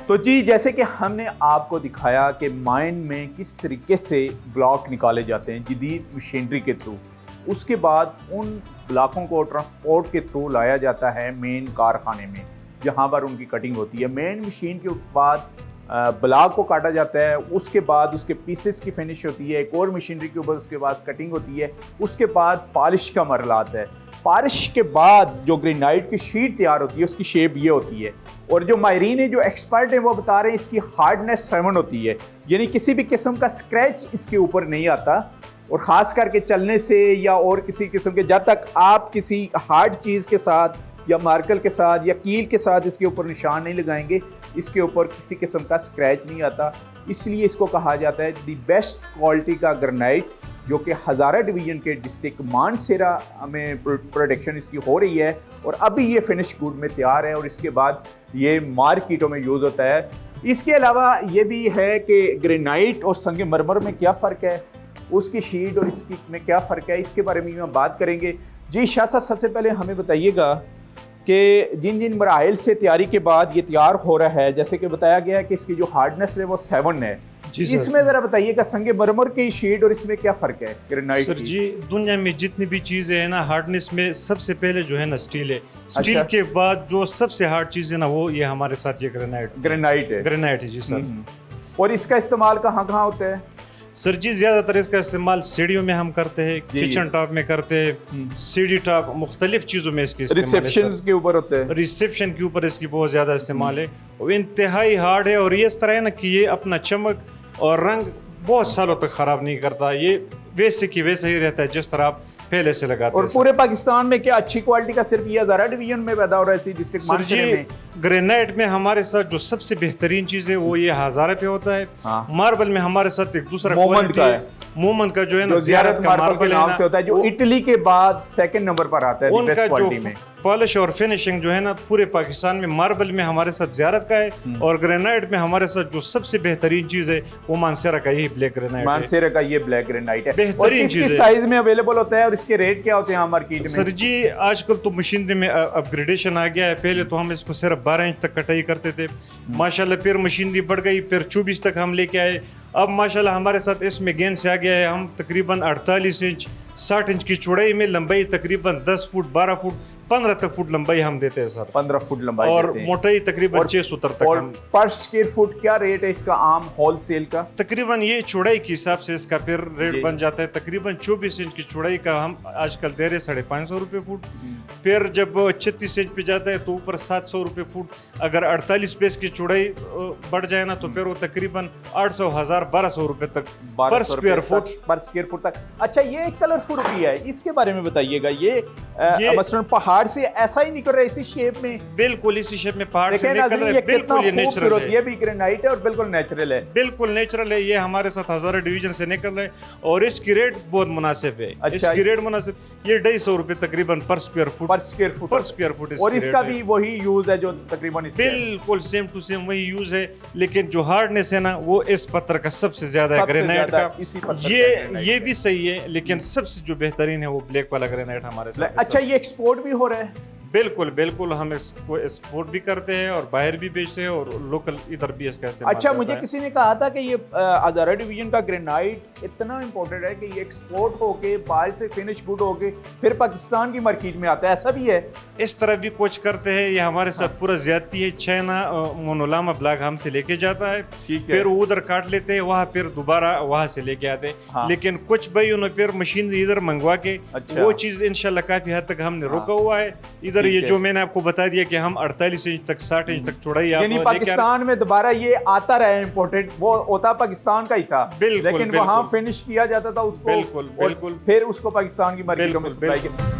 तो जी, जैसे कि हमने आपको दिखाया कि माइन में किस तरीके से ब्लॉक निकाले जाते हैं जदीद मशीनरी के थ्रू, उसके बाद उन ब्लॉकों को ट्रांसपोर्ट के थ्रू लाया जाता है मेन कारखाने में जहां पर उनकी कटिंग होती है। मेन मशीन के बाद ब्लॉक को काटा जाता है, उसके बाद उसके पीसेस की फिनिश होती है, एक और मशीनरी के ऊपर उसके बाद कटिंग होती है, उसके बाद पॉलिश का मरला आता है। पॉलिश के बाद जो ग्रेनाइट की शीट तैयार होती है उसकी शेप ये होती है, और जो माहिरीन है, जो एक्सपर्ट हैं, वो बता रहे हैं इसकी हार्डनेस 7 होती है, यानी किसी भी किस्म का स्क्रैच इसके ऊपर नहीं आता। और ख़ास करके चलने से या और किसी किस्म के, जब तक आप किसी हार्ड चीज़ के साथ या मार्कर के साथ या कील के साथ इसके ऊपर निशान नहीं लगाएंगे, इसके ऊपर किसी किस्म का स्क्रैच नहीं आता। इसलिए इसको कहा जाता है दी बेस्ट क्वालिटी का ग्रेनाइट, जो कि हज़ारा डिवीज़न के डिस्ट्रिक्ट मानसेरा में प्रोडक्शन इसकी हो रही है और अभी ये फिनिश गुड में तैयार है और इसके बाद ये मार्केटों में यूज़ होता है। इसके अलावा ये भी है कि ग्रेनाइट और संगमरमर में क्या फ़र्क है, उसकी शीट और इसकी में क्या फ़र्क है, इसके बारे में हम बात करेंगे। जी शाह साहब, सबसे पहले हमें बताइएगा कि जिन जिन मराहिल से तैयारी के बाद ये तैयार हो रहा है, जैसे कि बताया गया है कि इसकी जो हार्डनेस है वो 7 है, इसमें ज़रा बताइएगा संगमरमर की शीट और इसमें क्या फ़र्क है ग्रेनाइट सर जी, दुनिया में जितनी भी चीज़ें हैं ना, हार्डनेस में सबसे पहले जो है ना स्टील है। स्टील के बाद जो सबसे हार्ड चीज़ है ना, वो ये हमारे साथ ये ग्रेनाइट है जी सर। और इसका इस्तेमाल कहाँ कहाँ होता है सर जी? ज़्यादातर इसका इस्तेमाल सीढ़ियों में हम करते हैं, किचन टॉप में करते हैं, सीढ़ी टॉप, मुख्तलिफ चीज़ों में इसकी रिसेप्शन के ऊपर होता है। रिसेप्शन के ऊपर इसकी बहुत ज़्यादा इस्तेमाल है। वो इंतहाई हार्ड है और ये इस तरह है ना कि ये अपना चमक और रंग बहुत सालों तक ख़राब नहीं करता। ये वैसे की वैसे ही रहता है जिस तरह आप पहले से लगाते हैं। और पूरे पाकिस्तान में क्या अच्छी क्वालिटी का सिर्फ ये हज़ारा डिवीजन में पैदा हो रहा है इसी डिस्ट्रिक्ट मानसरे में? ग्रेनाइट में हमारे साथ जो सबसे बेहतरीन चीज़ है वो ये हज़ारा पे होता है। मार्बल में हमारे साथ एक दूसरा क्वालिटी है, मोमन का जो है ना, ज़ियारत का मार्बल नाम से होता है, जो इटली के बाद सेकंड नंबर पर आता है उनका जो पॉलिश और फिनिशिंग जो है ना, पूरे पाकिस्तान में मार्बल में हमारे साथ ज़ियारत का है, और ग्रेनाइट में हमारे साथ जो सबसे बेहतरीन चीज़ है वो मानसेरा का यही ब्लैक ग्रेनाइट है। मानसेरा का ये ब्लैक ग्रेनाइट है। बेहतरीन चीज़ है। साइज में अवेलेबल होता है और इसके रेट क्या होते हैं मार्केट में? सर जी, आजकल तो मशीनरी में अपग्रेडेशन आ गया है। पहले तो हम इसको सिर्फ 12 इंच तक कटाई करते थे, माशाल्लाह फिर मशीनरी बढ़ गई, फिर 24 तक हम लेके आए। अब माशाल्लाह हमारे साथ इसमें गेंद से आ गया है, हम तकरीबन 48 इंच 60 इंच की चौड़ाई में, लंबाई तकरीबन 10 फुट 12 फुट 15 तक फुट लंबाई हम देते हैं सर। 15 फुट लंबाई और मोटाई तकरीबन 670 तक। और पर स्क्वायर फुट क्या रेट है इसका आम होलसेल का? तकरीबन ये चौड़ाई के हिसाब से इसका फिर रेट बन जाता है। तकरीबन 24 इंच की चौड़ाई का हम आजकल दे रहे 550 रुपये फुट। फिर जब 36 इंच पे जाता है तो ऊपर 700 रुपये फुट। अगर 48 पेस की चौड़ाई बढ़ जाए ना तो फिर वो तकरीबन 800 1000 1200 रुपये तक पर स्क्वायर फुट तक। अच्छा, ये कलरफुल भी है, इसके बारे में बताइएगा। ये मसलन पहाड़ से ऐसा ही निकल रहा है इसी शेप में? बिल्कुल इसी शेप में पहाड़ से निकल रहा है। बिल्कुल ये नेचुरल है। ये भी ग्रेनाइट है और बिल्कुल नेचुरल है। बिल्कुल नेचुरल है। ये हमारे साथ हज़ारा डिवीजन से निकल रहा है और इसकी रेट बहुत मुनासिब है। अच्छा, इसकी रेट मुनासिब, ये 250 रुपये तकरीबन पर स्क्वायर फुट। और इसका भी वही यूज है जो तकरीबन बिल्कुल सेम टू सेम वही यूज है, लेकिन जो हार्डनेस है ना वो इस पत्थर का सबसे ज्यादा है, ग्रेनाइट का। ये भी सही है, लेकिन सबसे जो बेहतरीन है वो ब्लैक वाला ग्रेनाइट हमारे साथ। अच्छा, ये एक्सपोर्ट भी हो रहा है? बिल्कुल बिल्कुल, हम इसको एक्सपोर्ट भी करते हैं और बाहर भी बेचते हैं और लोकल इधर भी इसका इस्तेमाल। अच्छा, मुझे किसी ने कहा था कि ये हज़ारा डिवीजन का ग्रेनाइट इतना इम्पोर्टेंट है कि ये एक्सपोर्ट होके बाहर से फिनिश गुड होके फिर पाकिस्तान की मार्केट में आता है, ऐसा भी है? इस तरह भी कुछ करते हैं। ये हमारे साथ पूरा ज्यादती है। चाइना मोनोलामा ब्लॉक हमसे लेके जाता है, फिर वो उधर काट लेते हैं, वहाँ फिर दोबारा वहाँ से लेके आते हैं। लेकिन कुछ भाई उन्होंने फिर मशीनरी इधर मंगवा के वो चीज़ इंशाल्लाह काफ़ी हद तक हमने रोका हुआ है। इधर ये जो मैंने आपको बता दिया कि हम 48 इंच तक 60 इंच तक चौड़ाई, यानी पाकिस्तान में दोबारा ये आता रहा है इम्पोर्टेड, वो होता पाकिस्तान का ही था, लेकिन वहाँ फिनिश किया जाता था उसको, बिल्कुल, फिर उसको पाकिस्तान की मार्केटों में सप्लाई किया।